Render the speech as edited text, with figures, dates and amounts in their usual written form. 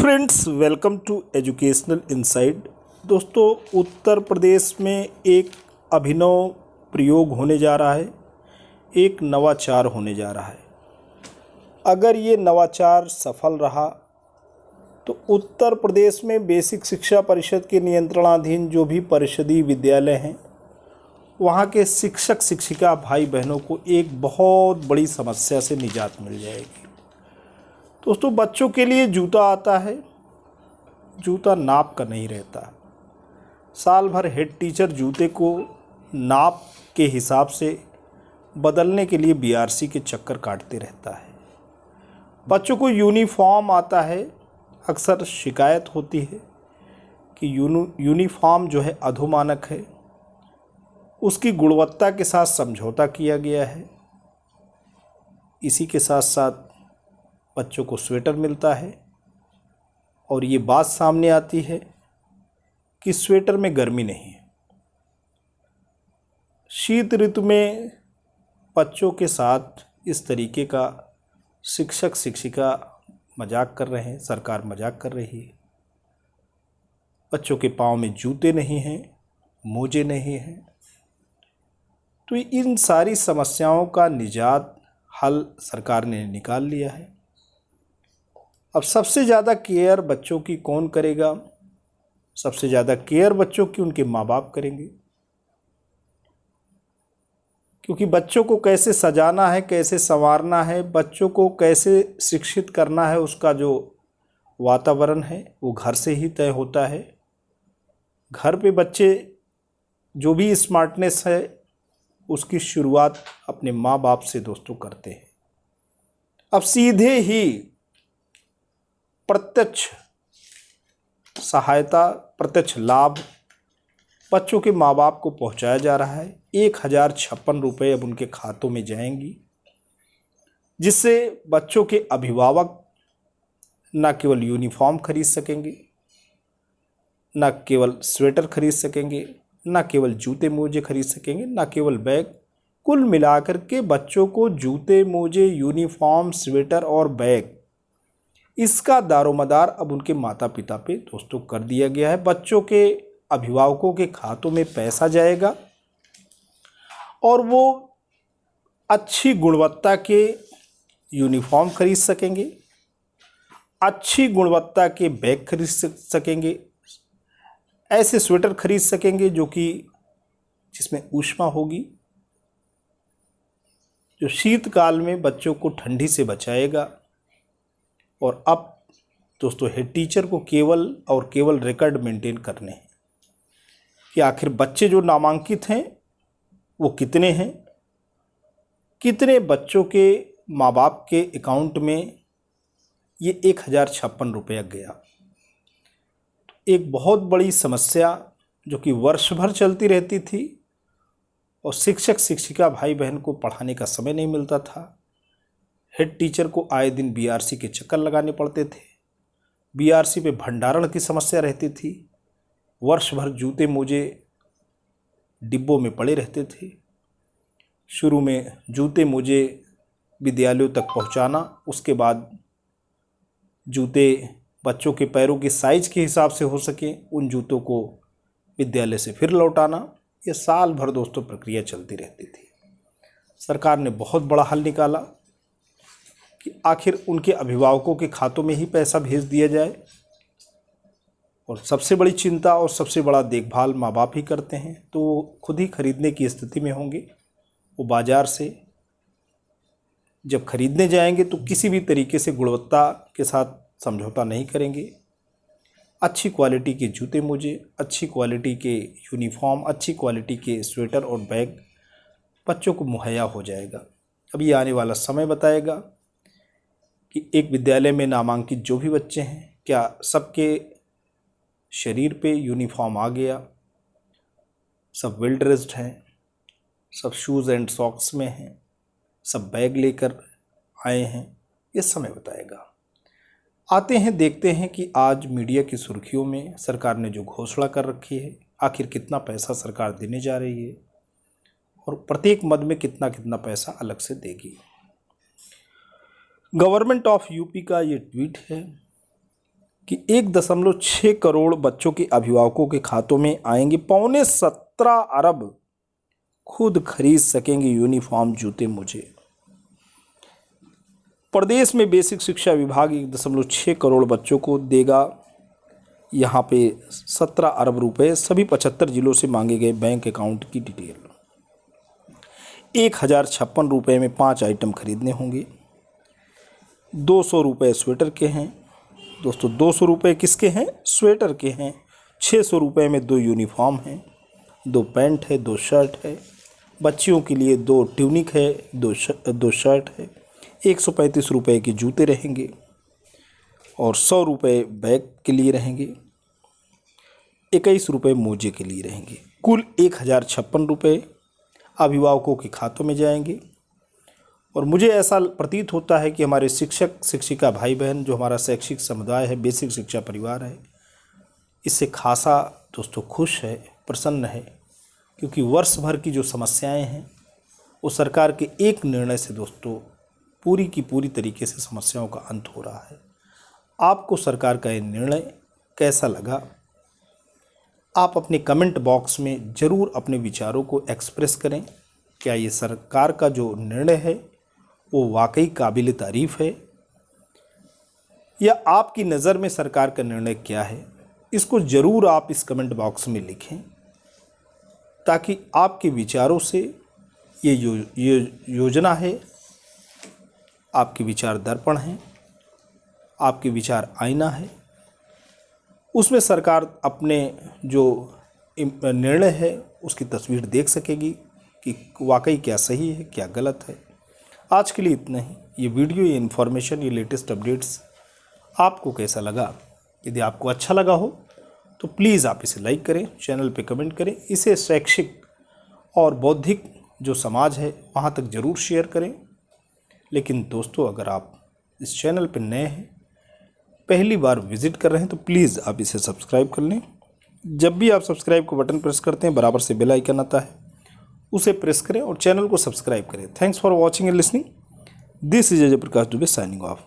Friends, welcome to educational inside. दोस्तों, उत्तर प्रदेश में एक अभिनव प्रयोग होने जा रहा है, एक नवाचार होने जा रहा है। अगर ये नवाचार सफल रहा तो उत्तर प्रदेश में बेसिक शिक्षा परिषद के नियंत्रणाधीन जो भी परिषदीय विद्यालय हैं, वहाँ के शिक्षक शिक्षिका भाई बहनों को एक बहुत बड़ी समस्या से निजात मिल जाएगी। दोस्तों, बच्चों के लिए जूता आता है, जूता नाप का नहीं रहता। साल भर हेड टीचर जूते को नाप के हिसाब से बदलने के लिए बीआरसी के चक्कर काटते रहता है। बच्चों को यूनिफॉर्म आता है, अक्सर शिकायत होती है कि यूनिफॉर्म जो है अधोमानक है, उसकी गुणवत्ता के साथ समझौता किया गया है। इसी के साथ साथ बच्चों को स्वेटर मिलता है और ये बात सामने आती है कि स्वेटर में गर्मी नहीं है। शीत ऋतु में बच्चों के साथ इस तरीके का शिक्षक शिक्षिका मजाक कर रहे हैं, सरकार मजाक कर रही है। बच्चों के पाँव में जूते नहीं हैं, मोजे नहीं हैं। तो इन सारी समस्याओं का निजात हल सरकार ने निकाल लिया है। अब सबसे ज़्यादा केयर बच्चों की कौन करेगा? सबसे ज़्यादा केयर बच्चों की उनके माँ बाप करेंगे, क्योंकि बच्चों को कैसे सजाना है, कैसे संवारना है, बच्चों को कैसे शिक्षित करना है, उसका जो वातावरण है वो घर से ही तय होता है। घर पे बच्चे जो भी स्मार्टनेस है उसकी शुरुआत अपने माँ बाप से दोस्तों करते हैं। अब सीधे ही प्रत्यक्ष सहायता, प्रत्यक्ष लाभ बच्चों के माँ बाप को पहुंचाया जा रहा है। 1056 रुपये अब उनके खातों में जाएंगी, जिससे बच्चों के अभिभावक न केवल यूनिफॉर्म खरीद सकेंगे, न केवल स्वेटर खरीद सकेंगे, न केवल जूते मोजे खरीद सकेंगे, न केवल बैग। कुल मिलाकर के बच्चों को जूते मोजे, यूनिफॉर्म, स्वेटर और बैग, इसका दारोमदार अब उनके माता पिता पे दोस्तों कर दिया गया है। बच्चों के अभिभावकों के खातों में पैसा जाएगा और वो अच्छी गुणवत्ता के यूनिफॉर्म खरीद सकेंगे, अच्छी गुणवत्ता के बैग खरीद सकेंगे, ऐसे स्वेटर खरीद सकेंगे जिसमें ऊष्मा होगी, जो शीतकाल में बच्चों को ठंडी से बचाएगा। और अब दोस्तों, हेड टीचर को केवल और केवल रिकॉर्ड मेंटेन करने हैं कि आखिर बच्चे जो नामांकित हैं वो कितने हैं, कितने बच्चों के माँ बाप के अकाउंट में ये 1056 रुपया गया। एक बहुत बड़ी समस्या जो कि वर्ष भर चलती रहती थी और शिक्षक शिक्षिका भाई बहन को पढ़ाने का समय नहीं मिलता था। हेड टीचर को आए दिन बीआरसी के चक्कर लगाने पड़ते थे। बीआरसी पे भंडारण की समस्या रहती थी। वर्ष भर जूते मोजे डिब्बों में पड़े रहते थे। शुरू में जूते मोजे विद्यालयों तक पहुंचाना, उसके बाद जूते बच्चों के पैरों के साइज के हिसाब से हो सके उन जूतों को विद्यालय से फिर लौटाना, ये साल भर दोस्तों प्रक्रिया चलती रहती थी। सरकार ने बहुत बड़ा हल निकाला कि आखिर उनके अभिभावकों के खातों में ही पैसा भेज दिया जाए। और सबसे बड़ी चिंता और सबसे बड़ा देखभाल माँ बाप ही करते हैं, तो वो खुद ही खरीदने की स्थिति में होंगे। वो बाज़ार से जब खरीदने जाएंगे तो किसी भी तरीके से गुणवत्ता के साथ समझौता नहीं करेंगे। अच्छी क्वालिटी के जूते मोजे, अच्छी क्वालिटी के यूनिफॉर्म, अच्छी क्वालिटी के स्वेटर और बैग बच्चों को मुहैया हो जाएगा। अब ये आने वाला समय बताएगा कि एक विद्यालय में नामांकित जो भी बच्चे हैं, क्या सबके शरीर पे यूनिफॉर्म आ गया, सब वेल ड्रेस्ड हैं, सब शूज़ एंड सॉक्स में हैं, सब बैग लेकर आए हैं। ये समय बताएगा। आते हैं, देखते हैं कि आज मीडिया की सुर्खियों में सरकार ने जो घोषणा कर रखी है, आखिर कितना पैसा सरकार देने जा रही है और प्रत्येक मद में कितना कितना पैसा अलग से देगी। गवर्नमेंट ऑफ यूपी का ये ट्वीट है। कि 1.6 करोड़ बच्चों के अभिभावकों के खातों में आएंगे 17.25 अरब, खुद खरीद सकेंगे यूनिफॉर्म, जूते, मोजे। प्रदेश में बेसिक शिक्षा विभाग 1.6 करोड़ बच्चों को देगा। यहाँ पे 17 अरब रुपए, सभी 75 जिलों से मांगे गए बैंक अकाउंट की डिटेल। 1056 रुपये में 5 आइटम खरीदने होंगे। 200 रुपये स्वेटर के हैं दोस्तों, 200 रुपये किसके हैं? स्वेटर के हैं। 600 रुपये में 2 यूनिफॉर्म हैं, 2 पैंट है, 2 शर्ट है। बच्चियों के लिए 2 ट्यूनिक है, 2 शर्ट है। 135 रुपये के जूते रहेंगे और 100 रुपये बैग के लिए रहेंगे। 21 रुपये मोजे के लिए रहेंगे। कुल 1056 रुपये अभिभावकों के खातों में जाएंगे। और मुझे ऐसा प्रतीत होता है कि हमारे शिक्षक शिक्षिका भाई बहन, जो हमारा शैक्षिक समुदाय है, बेसिक शिक्षा परिवार है, इससे खासा दोस्तों खुश है, प्रसन्न है, क्योंकि वर्ष भर की जो समस्याएं हैं वो सरकार के एक निर्णय से दोस्तों पूरी की पूरी तरीके से समस्याओं का अंत हो रहा है। आपको सरकार का ये निर्णय कैसा लगा? आप अपने कमेंट बॉक्स में ज़रूर अपने विचारों को एक्सप्रेस करें। क्या ये सरकार का जो निर्णय है वो वाकई काबिल तारीफ़ है, या आपकी नज़र में सरकार का निर्णय क्या है? इसको ज़रूर आप इस कमेंट बॉक्स में लिखें, ताकि आपके विचारों से ये योजना है, आपके विचार दर्पण हैं, आपके विचार आईना है, उसमें सरकार अपने जो निर्णय है उसकी तस्वीर देख सकेगी कि वाकई क्या सही है, क्या गलत है। आज के लिए इतना ही। ये वीडियो, ये इन्फॉर्मेशन, ये लेटेस्ट अपडेट्स आपको कैसा लगा? यदि आपको अच्छा लगा हो तो प्लीज़ आप इसे लाइक करें, चैनल पे कमेंट करें, इसे शैक्षिक और बौद्धिक जो समाज है वहाँ तक ज़रूर शेयर करें। लेकिन दोस्तों, अगर आप इस चैनल पर नए हैं, पहली बार विज़िट कर रहे हैं, तो प्लीज़ आप इसे सब्सक्राइब कर लें। जब भी आप सब्सक्राइब को बटन प्रेस करते हैं, बराबर से बेल आइकन आता है, उसे प्रेस करें और चैनल को सब्सक्राइब करें। Thanks for watching and listening. This is Ajay Prakash Dubey signing off.